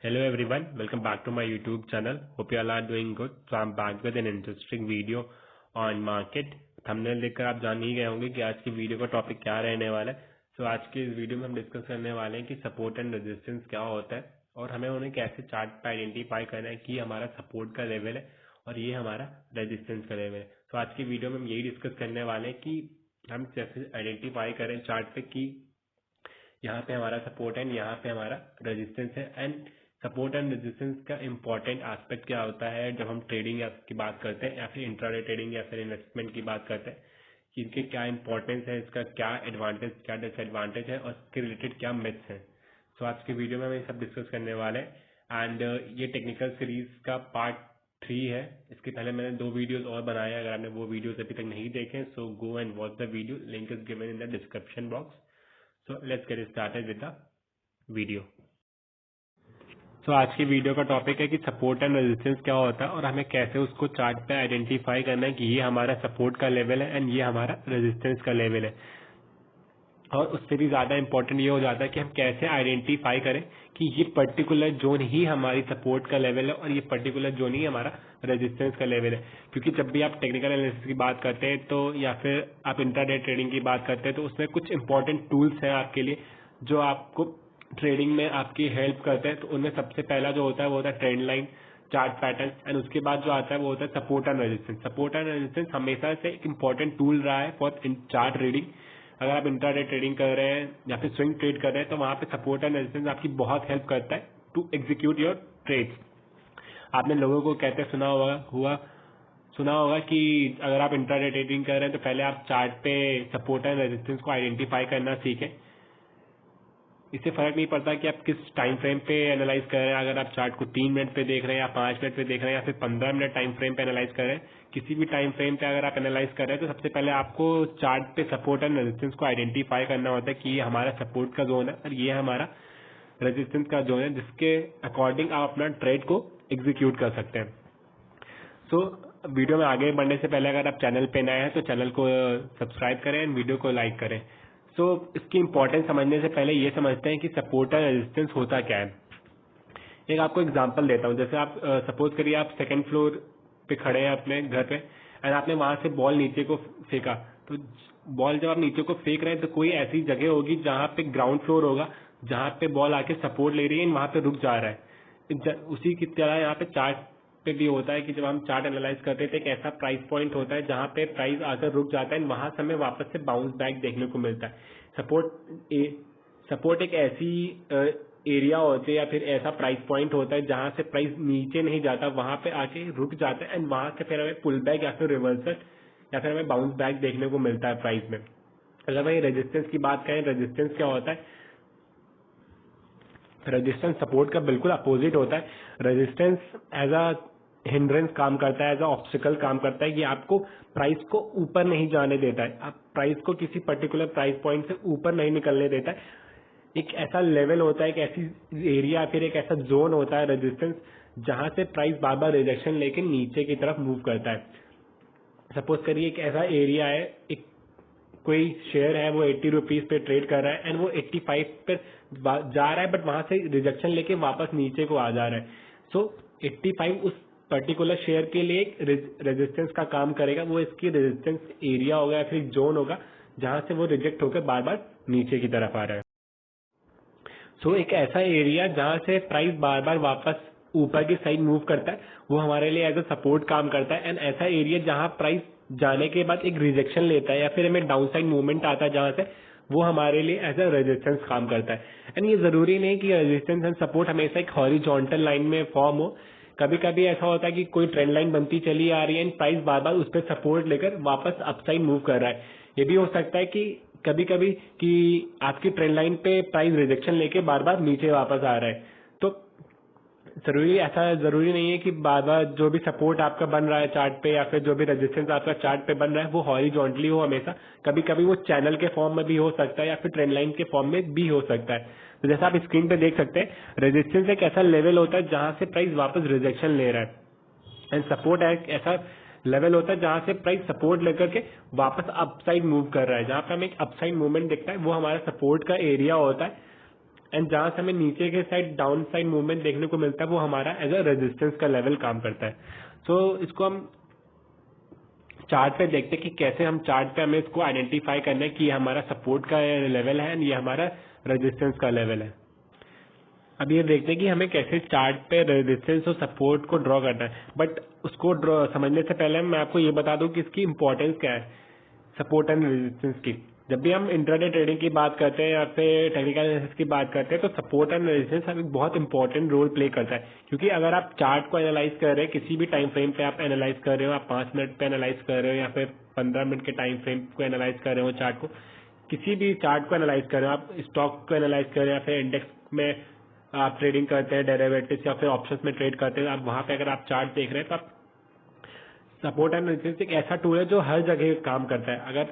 Hello everyone, welcome back to my YouTube channel. Hope you all are doing good. So I'm back with an interesting video on market. Thumbnail देखकर आप जान ही गए होंगे कि आज की वीडियो का टॉपिक क्या रहने वाला है. सो आज की इस वीडियो में हम डिस्कस करने वाले हैं कि सपोर्ट एंड रेजिस्टेंस क्या होता है और हमें उन्हें कैसे चार्ट पे आइडेंटिफाई करना है कि हमारा सपोर्ट का लेवल है और ये हमारा रेजिस्टेंस का लेवल है. तो आज की वीडियो में हम यही डिस्कस करने वाले हैं कि हम कैसे आइडेंटिफाई करें चार्ट पे कि यहाँ पे हमारा सपोर्ट है, यहाँ पे हमारा रेजिस्टेंस है. एंड सपोर्ट एंड रेजिस्टेंस का इंपॉर्टेंट एस्पेक्ट क्या होता है जब हम ट्रेडिंग की बात करते हैं या फिर इंट्राडे ट्रेडिंग या फिर इन्वेस्टमेंट की बात करते हैं कि इनके क्या इंपॉर्टेंस है, इसका क्या एडवांटेज क्या डिसएडवांटेज है और इसके रिलेटेड क्या मिथ्स हैं. सो आज की वीडियो में हम ये सब डिस्कस करने वाले हैं. एंड ये टेक्निकल सीरीज का पार्ट 3 है. इसके पहले मैंने 2 वीडियोस और बनाए हैं. अगर आपने वो वीडियोस अभी तक नहीं देखे so go and watch the video, link is given in the description box. So let's get started with the video. So आज की वीडियो का टॉपिक है कि सपोर्ट एंड रेजिस्टेंस क्या होता है और हमें कैसे उसको चार्ट पे आइडेंटिफाई करना है कि ये हमारा सपोर्ट का लेवल है एंड ये हमारा रेजिस्टेंस का लेवल है. और उससे भी ज्यादा इंपॉर्टेंट ये हो जाता है कि हम कैसे आइडेंटिफाई करें कि ये पर्टिकुलर जोन ही हमारी सपोर्ट का लेवल है और ये पर्टिकुलर जोन ही हमारा रेजिस्टेंस का लेवल है. क्योंकि जब भी आप टेक्निकल एनालिसिस की बात करते हैं तो या फिर आप इंट्राडे ट्रेडिंग की बात करते हैं तो उसमें कुछ इंपॉर्टेंट टूल्स हैं आपके लिए जो आपको ट्रेडिंग में आपकी हेल्प करते हैं. तो उनमें सबसे पहला जो होता है वो होता है trend line chart pattern and उसके बाद जो आता है वो होता है support and resistance. Support and resistance हमेशा से एक इंपॉर्टेंट टूल रहा है फॉर चार्ट रीडिंग. अगर आप इंट्राडे ट्रेडिंग कर रहे हैं या फिर स्विंग ट्रेड कर रहे हैं तो वहां पे सपोर्ट एंड रेजिस्टेंस आपकी बहुत हेल्प करता है टू एग्जीक्यूट योर ट्रेड्स. आपने लोगों को कहते सुना होगा कि अगर आप इंट्राडे ट्रेडिंग कर रहे हैं तो पहले आप चार्ट पे सपोर्ट एंड रेजिस्टेंस को आइडेंटिफाई करना सीखें. इससे फर्क नहीं पड़ता कि आप किस टाइम फ्रेम पे एनालाइज कर रहे हैं. अगर आप चार्ट को 3 मिनट पे देख रहे हैं या 5 मिनट पे देख रहे हैं या फिर 15 मिनट टाइम फ्रेम पे एनालाइज कर रहे हैं, किसी भी टाइम फ्रेम पे अगर आप एनालाइज कर रहे हैं तो सबसे पहले आपको चार्ट पे सपोर्ट एंड रेजिस्टेंस को आइडेंटिफाई करना होता है कि ये हमारा सपोर्ट का जोन है और ये हमारा रेजिस्टेंस का जोन है जिसके अकॉर्डिंग आप अपना ट्रेड को एग्जीक्यूट कर सकते हैं. सो वीडियो में आगे बढ़ने से पहले अगर आप चैनल पे नए हैं तो चैनल को सब्सक्राइब करें एंड वीडियो को लाइक करें. सो इसकी इंपॉर्टेंस समझने से पहले ये समझते हैं कि सपोर्ट और रेजिस्टेंस होता क्या है. एक आपको एग्जांपल देता हूँ. जैसे आप सपोज करिए आप सेकंड फ्लोर पे खड़े हैं अपने घर पे एंड आपने वहां से बॉल नीचे को फेंका. तो बॉल जब आप नीचे को फेंक रहे हैं तो कोई ऐसी जगह होगी जहां पे ग्राउंड फ्लोर होगा जहां पे बॉल आके सपोर्ट ले रही है वहां पे रुक जा रहा है. उसी की तरह यहाँ पे चार्ट पे भी होता है कि जब हम चार्ट एनालाइज करते हैं तो एक ऐसा प्राइस पॉइंट होता है जहां पे प्राइस आकर रुक जाता है वहां से हमें वापस से बाउंस बैक देखने को मिलता है. सपोर्ट एक ऐसी एरिया होती है या फिर ऐसा प्राइस पॉइंट होता है जहां से प्राइस नीचे नहीं जाता, वहां पे आके रुक जाता है एंड वहां से फिर हमें पुल बैक या फिर रिवर्सल या फिर हमें बाउंस बैक देखने को मिलता है प्राइस में. अगर वही रेजिस्टेंस की बात करें, रेजिस्टेंस क्या होता है? रेजिस्टेंस सपोर्ट का बिल्कुल अपोजिट होता है. रेजिस्टेंस एज अ हिंड्रेंस काम करता है, एज अ ऑब्स्टिकल काम करता है कि आपको प्राइस को ऊपर नहीं जाने देता है. आप प्राइस को किसी पर्टिकुलर प्राइस पॉइंट से ऊपर नहीं निकलने देता है. एक ऐसा लेवल होता है, एक ऐसी एरिया फिर एक ऐसा जोन होता है रेजिस्टेंस जहां से प्राइस बार बार रिजेक्शन लेके नीचे की तरफ मूव करता है. सपोज करिए एक ऐसा एरिया है, एक कोई शेयर है वो 80 रुपीज पे ट्रेड कर रहा है एंड वो 85 पे जा रहा है बट वहां से रिजेक्शन लेके वापस नीचे को आ जा रहा है. सो 85 उस पर्टिकुलर शेयर के लिए एक रेजिस्टेंस का काम करेगा. वो इसकी रेजिस्टेंस एरिया होगा या फिर जोन होगा जहां से वो रिजेक्ट होकर बार बार नीचे की तरफ आ रहा है. सो एक ऐसा एरिया जहां से प्राइस बार बार वापस ऊपर की साइड मूव करता है वो हमारे लिए एज अ सपोर्ट काम करता है. एंड ऐसा एरिया जहां प्राइस जाने के बाद एक रिजेक्शन लेता है या फिर हमें डाउन साइड मूवमेंट आता है जहां से वो हमारे लिए एज अ रेजिस्टेंस काम करता है. एंड ये जरूरी नहीं कि रेजिस्टेंस एंड सपोर्ट हमेशा एक हॉरिजॉन्टल लाइन में फॉर्म हो. कभी कभी ऐसा होता है कि कोई ट्रेंड लाइन बनती चली आ रही है एंड प्राइस बार बार उस पर सपोर्ट लेकर वापस अपसाइड मूव कर रहा है. ये भी हो सकता है कि कभी कभी कि आपकी ट्रेंड लाइन पे प्राइस रिजेक्शन लेके बार बार नीचे वापस आ रहा है. तो ऐसा जरूरी नहीं है कि बार बार जो भी सपोर्ट आपका बन रहा है चार्ट पे या फिर जो भी रेजिस्टेंस आपका चार्ट पे बन रहा है वो हॉरिजॉन्टली हो हमेशा. कभी कभी वो चैनल के फॉर्म में भी हो सकता है या फिर ट्रेंड लाइन के फॉर्म में भी हो सकता है. तो जैसा आप स्क्रीन पे देख सकते हैं रेजिस्टेंस एक ऐसा लेवल होता है जहां से प्राइस वापस रिजेक्शन ले रहा है एंड सपोर्ट एक ऐसा लेवल होता है जहां से प्राइस सपोर्ट लेकर के वापस अपसाइड मूव कर रहा है. जहां पे हमें एक अपसाइड मूवमेंट दिखता है वो हमारा सपोर्ट का एरिया होता है. एंड जहां से हमें नीचे के साइड डाउन साइड मूवमेंट देखने को मिलता है वो हमारा एज अ रेजिस्टेंस का लेवल काम करता है। सो इसको हम चार्ट पे देखते हैं कि कैसे हम चार्ट पे हमें इसको आइडेंटिफाई करना है कि ये हमारा सपोर्ट का लेवल है एंड ये हमारा रेजिस्टेंस का लेवल है। अब ये देखते हैं कि हमें कैसे चार्ट पे रेजिस्टेंस और सपोर्ट को ड्रॉ करना है, बट उसको ड्रॉ समझने से पहले मैं आपको ये बता दूं कि इसकी इंपॉर्टेंस क्या है सपोर्ट एंड रेजिस्टेंस की। जब भी हम इंट्राडे ट्रेडिंग की बात करते हैं या फिर टेक्निकल एनालिसिस की बात करते हैं तो सपोर्ट एंड रेजिस्टेंस एक बहुत इंपॉर्टेंट रोल प्ले करता है, क्योंकि अगर आप चार्ट को एनालाइज कर रहे हैं, किसी भी टाइम फ्रेम पे आप एनालाइज कर रहे हो, आप 5 मिनट पे एनालाइज कर रहे हो या फिर 15 मिनट के टाइम फ्रेम को एनालाइज कर रहे हो, चार्ट को किसी भी चार्ट को एनालाइज कर रहे हो, आप स्टॉक को एनालाइज कर रहे हो या फिर इंडेक्स में आप ट्रेडिंग करते हैं, डेरिवेटिव्स या फिर ऑप्शंस में ट्रेड करते हैं, आप वहां पे अगर आप चार्ट देख रहे हैं तो आप सपोर्ट एंड रेजिस्टेंस एक ऐसा टूल है जो हर जगह काम करता है। अगर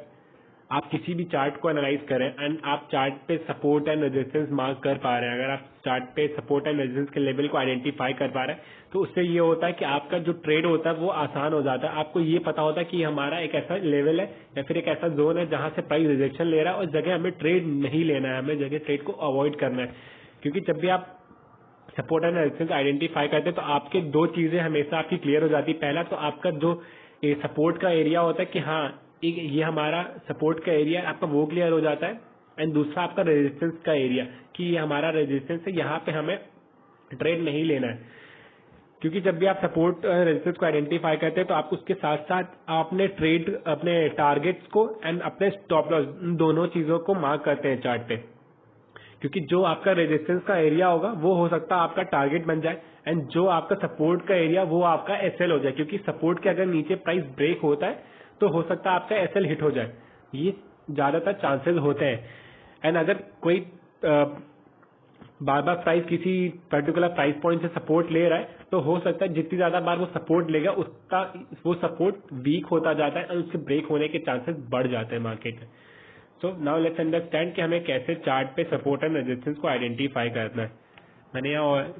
आप किसी भी चार्ट को एनालाइज करें एंड आप चार्ट पे सपोर्ट एंड रेजिस्टेंस मार्क कर पा रहे हैं, अगर आप चार्ट पे सपोर्ट एंड रेजिस्टेंस के लेवल को आइडेंटिफाई कर पा रहे हैं, तो उससे ये होता है कि आपका जो ट्रेड होता है वो आसान हो जाता है। आपको ये पता होता है कि हमारा एक ऐसा लेवल है या फिर एक ऐसा जोन है जहां से प्राइस रिजेक्शन ले रहा है और जगह हमें ट्रेड नहीं लेना है, हमें जगह ट्रेड को अवॉइड करना है। क्योंकि जब भी आप सपोर्ट एंड रेजिस्टेंस आइडेंटिफाई करते हैं तो आपके दो चीजें हमेशा आपकी क्लियर हो जाती है। पहला तो आपका जो सपोर्ट का एरिया होता है कि हाँ ये हमारा सपोर्ट का एरिया आपका वो क्लियर हो जाता है, एंड दूसरा आपका रेजिस्टेंस का एरिया कि ये हमारा रेजिस्टेंस है, यहाँ पे हमें ट्रेड नहीं लेना है। क्योंकि जब भी आप सपोर्ट रेजिस्टेंस को आइडेंटिफाई करते हैं तो आप उसके साथ साथ अपने ट्रेड अपने टारगेट्स को एंड अपने स्टॉप लॉस दोनों चीजों को मार्क करते हैं चार्ट पे, क्योंकि जो आपका रेजिस्टेंस का एरिया होगा वो हो सकता है आपका टारगेट बन जाए एंड जो आपका सपोर्ट का एरिया वो आपका एसएल हो जाए, क्योंकि सपोर्ट के अगर नीचे प्राइस ब्रेक होता है तो हो सकता है आपका एसएल हिट हो जाए, ये ज्यादातर चांसेस होते हैं। एंड अगर कोई बार बार प्राइस किसी पर्टिकुलर प्राइस पॉइंट से सपोर्ट ले रहा है तो हो सकता है जितनी ज्यादा बार वो सपोर्ट लेगा उसका वो सपोर्ट वीक होता जाता है और उसके ब्रेक होने के चांसेस बढ़ जाते हैं मार्केट में। सो नाउ लेट्स अंडरस्टैंड कि हमें कैसे चार्ट पे सपोर्ट एंड रेजिस्टेंस को आइडेंटिफाई करना है।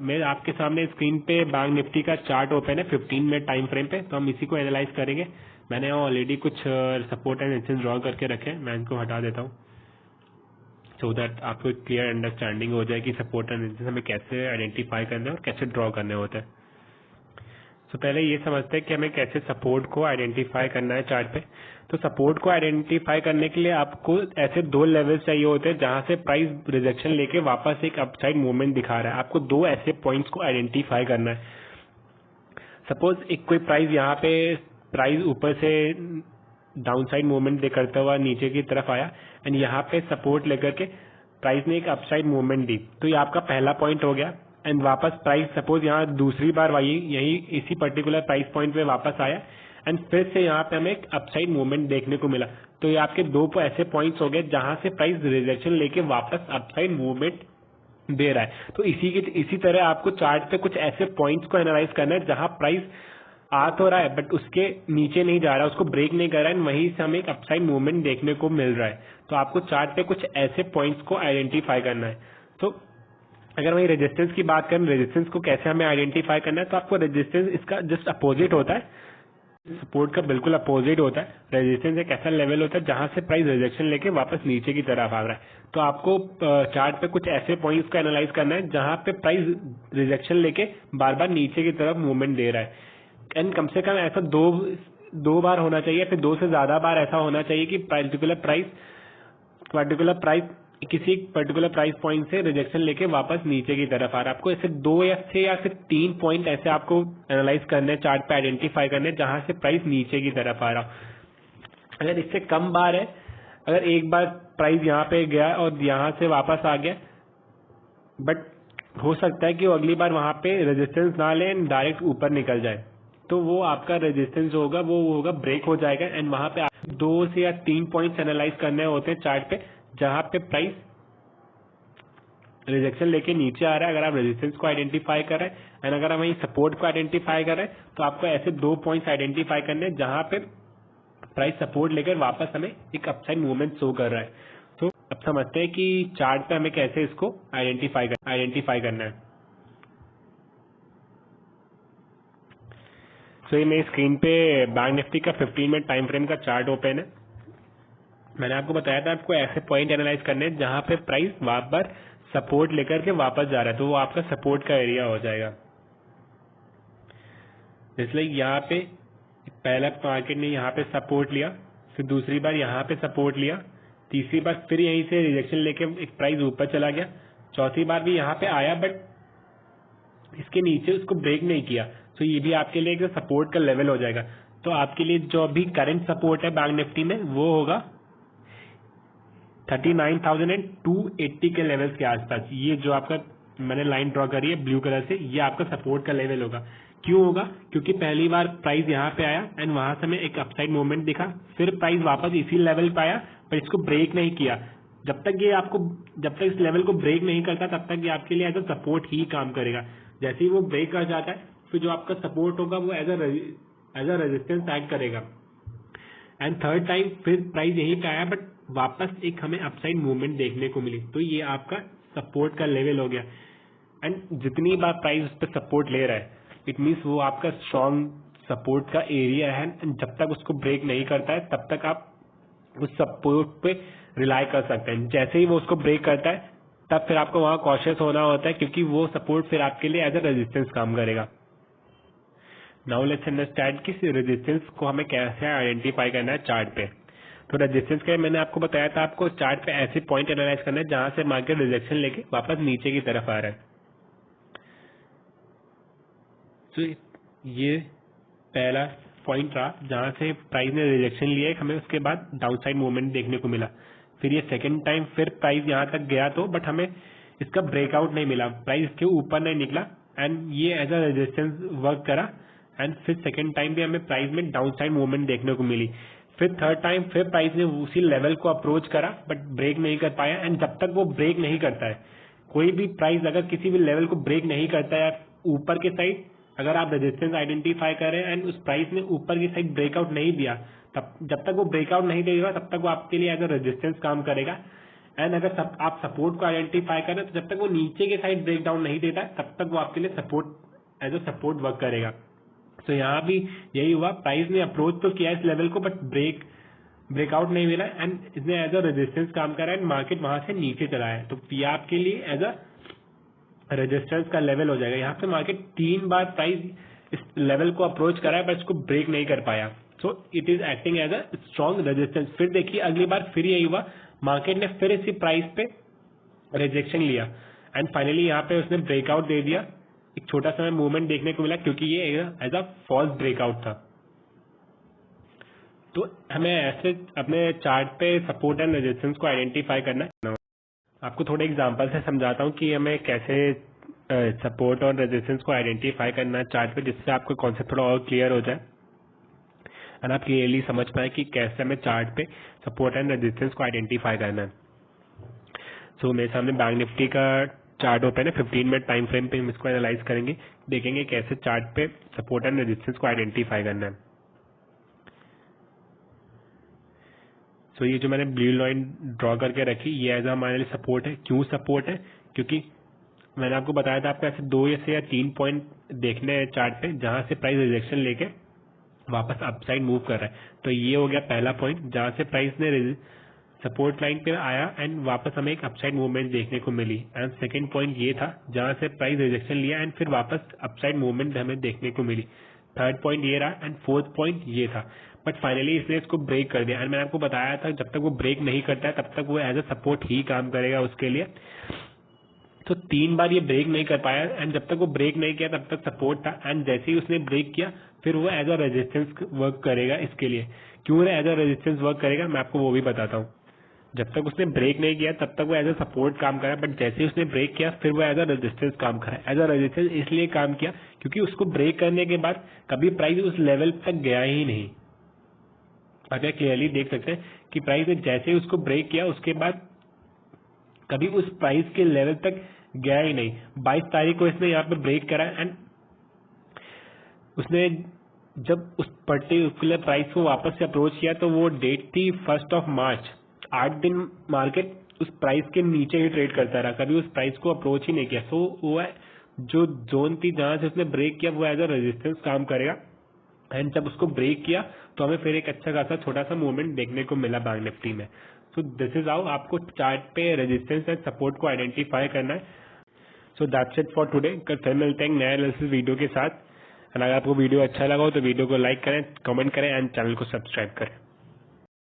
मैं आपके सामने स्क्रीन पे बैंक निफ्टी का चार्ट ओपन है 15 मिनट टाइम फ्रेम पे, तो हम इसी को एनालाइज करेंगे। मैंने ऑलरेडी कुछ सपोर्ट एंड रेजिस्टेंस ड्रॉ करके रखे हैं, मैं इनको हटा देता हूँ सो दैट आपको क्लियर अंडरस्टैंडिंग हो जाए कि सपोर्ट एंड रेजिस्टेंस हमें कैसे आइडेंटिफाई करने और कैसे ड्रॉ करने होते हैं। तो पहले ये समझते हैं कि हमें कैसे सपोर्ट को आइडेंटिफाई करना है चार्ट पे। तो सपोर्ट को आइडेंटिफाई करने के लिए आपको ऐसे दो लेवल्स चाहिए होते हैं जहां से प्राइस रिजेक्शन लेके वापस एक अपसाइड मूवमेंट दिखा रहा है। आपको दो ऐसे पॉइंट्स को आइडेंटिफाई करना है। सपोज एक कोई प्राइस यहाँ पे प्राइस ऊपर से डाउनसाइड मूवमेंट करता हुआ नीचे की तरफ आया एंड यहाँ पे सपोर्ट लेकर के प्राइस ने एक अपसाइड मूवमेंट दी, तो ये आपका पहला पॉइंट हो गया। एंड वापस प्राइस सपोज यहाँ दूसरी बार यही इसी पर्टिकुलर प्राइस पॉइंट पे वापस आया एंड फिर से यहाँ पे हमें एक अपसाइड मूवमेंट देखने को मिला, तो ये आपके दो ऐसे पॉइंट्स हो गए जहां से प्राइस रिजेक्शन लेके वापस अपसाइड मूवमेंट दे रहा है। तो इसी तरह आपको चार्ट पे कुछ ऐसे पॉइंट्स को एनालाइज करना है जहां प्राइस आ तो रहा है बट उसके नीचे नहीं जा रहा, उसको ब्रेक नहीं कर रहा है, वहीं से हमें एक अपसाइड मूवमेंट देखने को मिल रहा है। तो आपको चार्ट पे कुछ ऐसे पॉइंट्स को आइडेंटिफाई करना है। तो अगर वही रेजिस्टेंस की बात करें, रेजिस्टेंस को कैसे हमें आइडेंटिफाई करना है, तो आपको रेजिस्टेंस इसका जस्ट अपोजिट होता है, सपोर्ट का बिल्कुल अपोजिट होता है। रेजिस्टेंस एक ऐसा लेवल होता है जहां से प्राइस रिजेक्शन लेके वापस नीचे की तरफ आ रहा है। तो आपको चार्ट पे कुछ ऐसे पॉइंट्स को एनालाइज करना है जहां पे प्राइस रिजेक्शन लेके बार बार नीचे की तरफ मूवमेंट दे रहा है एंड कम से कम ऐसा दो बार होना चाहिए, फिर दो से ज्यादा बार ऐसा होना चाहिए कि पर्टिकुलर प्राइस किसी पर्टिकुलर प्राइस पॉइंट से रिजेक्शन लेके वापस नीचे की तरफ आ रहा है। आपको ऐसे दो या फिर 3 पॉइंट ऐसे आपको एनालाइज करने चार्ट पे आइडेंटिफाई करने जहां से प्राइस नीचे की तरफ आ रहा हो। अगर इससे कम बार है, अगर एक बार प्राइस यहाँ पे गया और यहाँ से वापस आ गया बट हो सकता है कि वो अगली बार वहां पे रेजिस्टेंस ना ले डायरेक्ट ऊपर निकल जाए, तो वो आपका रेजिस्टेंस होगा वो होगा ब्रेक हो जाएगा एंड वहां पे 2 से या 3 पॉइंट्स एनालाइज करने होते हैं चार्ट पे जहां पे प्राइस रिजेक्शन लेके नीचे आ रहा है। अगर आप रेजिस्टेंस को आइडेंटिफाई कर रहे हैं एंड अगर हम वही सपोर्ट को आइडेंटिफाई कर रहे हैं तो आपको ऐसे 2 पॉइंट्स आइडेंटिफाई करने हैं जहां पे प्राइस सपोर्ट लेकर वापस हमें एक अपसाइड मूवमेंट शो कर रहा है। तो अब समझते हैं कि चार्ट पे हमें कैसे इसको आइडेंटिफाई करना है। तो ये मेरी स्क्रीन पे बैंक निफ्टी का 15 मिनट टाइम फ्रेम का चार्ट ओपन है। मैंने आपको बताया था आपको ऐसे पॉइंट एनालाइज करने हैं जहां पे प्राइस बार बार सपोर्ट लेकर के वापस जा रहा है, तो वो आपका सपोर्ट का एरिया हो जाएगा। इसलिए यहाँ पे पहला मार्केट ने यहाँ पे सपोर्ट लिया, फिर दूसरी बार यहाँ पे सपोर्ट लिया, तीसरी बार फिर यहीं से रिजेक्शन लेके एक प्राइस ऊपर चला गया, चौथी बार भी यहाँ पे आया बट इसके नीचे उसको ब्रेक नहीं किया, तो ये भी आपके लिए एक सपोर्ट का लेवल हो जाएगा। तो आपके लिए जो अभी करंट सपोर्ट है बैंक निफ्टी में वो होगा 39,280 के लेवल्स के आसपास। ये जो आपका मैंने लाइन ड्रॉ करी है ब्लू कलर से, ये आपका सपोर्ट का लेवल होगा। क्यों होगा? क्योंकि पहली बार प्राइस यहाँ पे आया एंड वहां से हमें एक अपसाइड मूवमेंट दिखा, फिर प्राइस वापस इसी लेवल पे आया पर इसको ब्रेक नहीं किया। जब तक इस लेवल को ब्रेक नहीं करता तब तक ये आपके लिए एज अ सपोर्ट ही काम करेगा। जैसे ही वो ब्रेक कर जाता है फिर जो आपका सपोर्ट होगा वो एज अ रेजिस्टेंस एक्ट करेगा। एंड थर्ड टाइम फिर प्राइस यहीं पे आया बट वापस एक हमें अपसाइड मूवमेंट देखने को मिली, तो ये आपका सपोर्ट का लेवल हो गया। एंड जितनी बार प्राइस उस पर सपोर्ट ले रहा है इट मीन्स वो आपका स्ट्रॉन्ग सपोर्ट का एरिया है, एंड जब तक उसको ब्रेक नहीं करता है तब तक आप उस सपोर्ट पे रिलाई कर सकते हैं। जैसे ही वो उसको ब्रेक करता है तब फिर आपको वहां कॉशियस होना होता है, क्योंकि वो सपोर्ट फिर आपके लिए एज अ रेजिस्टेंस काम करेगा। नाउ लेट्स अंडरस्टैंड कि रेजिस्टेंस को हमें कैसे आइडेंटिफाई करना है चार्ट पे। तो रेजिस्टेंस के मैंने आपको बताया था, आपको चार्ट पे ऐसे पॉइंट एनालाइज करना है जहां से मार्केट रिजेक्शन लेके वापस नीचे की तरफ आ रहा है। तो ये पहला पॉइंट रहा जहां से प्राइस ने रिजेक्शन लिया, हमें उसके बाद डाउनसाइड मूवमेंट देखने को मिला। फिर ये सेकंड टाइम फिर प्राइस यहां तक गया तो बट हमें इसका ब्रेकआउट नहीं मिला, प्राइस इसके ऊपर नहीं निकला एंड ये एज अ रेजिस्टेंस वर्क करा। एंड फिर सेकंड टाइम भी हमें प्राइस में डाउनसाइड मूवमेंट देखने को मिली। फिर थर्ड टाइम फिर प्राइस ने उसी लेवल को अप्रोच करा बट ब्रेक नहीं कर पाया। एंड जब तक वो ब्रेक नहीं करता है, कोई भी प्राइस अगर किसी भी लेवल को ब्रेक नहीं करता है ऊपर के साइड, अगर आप रेजिस्टेंस आइडेंटिफाई करें एंड उस प्राइस ने ऊपर की साइड ब्रेकआउट नहीं दिया, तब जब तक वो ब्रेकआउट नहीं देगा तब तक वो आपके लिए एज अ रेजिस्टेंस काम करेगा। एंड अगर आप सपोर्ट को आइडेंटिफाई करें तो जब तक वो नीचे के साइड ब्रेकडाउन नहीं देता है तब तक वो आपके लिए support as a support work करेगा। तो यहाँ भी यही हुआ, प्राइस ने अप्रोच तो किया इस लेवल को बट ब्रेकआउट नहीं मिला एंड इसने एज अ रेजिस्टेंस काम करा एंड मार्केट वहां से नीचे चला है। तो ये आपके लिए एज अ रेजिस्टेंस का लेवल हो जाएगा। यहाँ पे मार्केट 3 बार प्राइस इस लेवल को अप्रोच करा है बट इसको ब्रेक नहीं कर पाया, so it is acting as a strong resistance. फिर देखिए अगली बार फिर यही हुआ, मार्केट ने फिर इसी प्राइस पे रिजेक्शन लिया एंड फाइनली यहाँ पे उसने ब्रेकआउट दे दिया। एक छोटा सा मूवमेंट देखने को मिला क्योंकि ये एज अ फॉल्स ब्रेकआउट था। तो हमें ऐसे अपने चार्ट पे सपोर्ट एंड रेजिस्टेंस को आइडेंटिफाई करना है। आपको थोड़े एग्जांपल से समझाता हूँ कि हमें कैसे सपोर्ट और रेजिस्टेंस को आइडेंटिफाई करना है चार्ट पे, जिससे आपको कॉन्सेप्ट थोड़ा और क्लियर हो जाए और आप क्लियरली समझ पाए कि कैसे हमें चार्ट पे सपोर्ट एंड रेजिस्टेंस को आइडेंटिफाई करना है। सो मेरे सामने बैंक निफ्टी का चार्ट ओपन है, 15 मिनट टाइम फ्रेम पे हम इसको एनालाइज करेंगे, देखेंगे कैसे चार्ट पे सपोर्ट एंड रेजिस्टेंस को आइडेंटिफाई करना है। तो ये जो मैंने ब्लू लाइन ड्रॉ करके रखी ये एज हमारे लिए सपोर्ट है। क्यों सपोर्ट है? क्योंकि मैंने आपको बताया था आपको ऐसे 2 या 3 पॉइंट देखने हैं चार्ट पे जहां से प्राइस रिजेक्शन लेके वापस अपसाइड मूव कर रहा है। तो ये हो गया पहला पॉइंट जहां से प्राइस ने सपोर्ट लाइन पे आया एंड वापस हमें एक अपसाइड मूवमेंट देखने को मिली। एंड सेकंड पॉइंट ये था जहां से प्राइस रिजेक्शन लिया एंड फिर वापस अपसाइड मूवमेंट हमें देखने को मिली। थर्ड पॉइंट ये रहा एंड फोर्थ पॉइंट ये था, बट फाइनली इसने इसको ब्रेक कर दिया। एंड मैंने आपको बताया था जब तक वो ब्रेक नहीं करता है तब तक वो एज अ सपोर्ट ही काम करेगा उसके लिए। तो 3 बार ये ब्रेक नहीं कर पाया एंड जब तक वो ब्रेक नहीं किया तब तक सपोर्ट था एंड जैसे ही उसने ब्रेक किया फिर वो एज अ रेजिस्टेंस वर्क करेगा इसके लिए। क्यों एज अ रेजिस्टेंस वर्क करेगा मैं आपको वो भी बताता हूँ। जब तक उसने ब्रेक नहीं किया तब तक वो एज अ सपोर्ट काम करा, बट जैसे ही उसने ब्रेक किया फिर वो एज अ रेजिस्टेंस काम करा। एज अ रेजिस्टेंस इसलिए काम किया क्योंकि उसको ब्रेक करने के बाद कभी प्राइस उस लेवल तक गया ही नहीं। आप क्लियरली देख सकते हैं कि प्राइस ने जैसे ही उसको ब्रेक किया उसके बाद कभी उस प्राइस के लेवल तक गया ही नहीं। 22 तारीख को इसने यहाँ पे ब्रेक करा एंड उसने जब उस पर्टिकुलर प्राइस को वापस से अप्रोच किया तो वो डेट थी 1 मार्च। 8 दिन मार्केट उस प्राइस के नीचे ही ट्रेड करता रहा, कभी उस प्राइस को अप्रोच ही नहीं किया। सो वो जो जोन थी जहां से उसने ब्रेक किया वो एज अ रेजिस्टेंस काम करेगा एंड जब उसको ब्रेक किया तो हमें फिर एक अच्छा खासा छोटा सा मूवमेंट देखने को मिला बैंक निफ्टी में। सो दिस इज हाउ आपको चार्ट पे रेजिस्टेंस एंड सपोर्ट को आइडेंटिफाई करना है। So that's it for today. कल फिर मिलते हैं नए एनालिसिस वीडियो के साथ। एंड अगर आपको वीडियो अच्छा लगा हो तो वीडियो को लाइक करें, कमेंट करें एंड चैनल को सब्सक्राइब करें।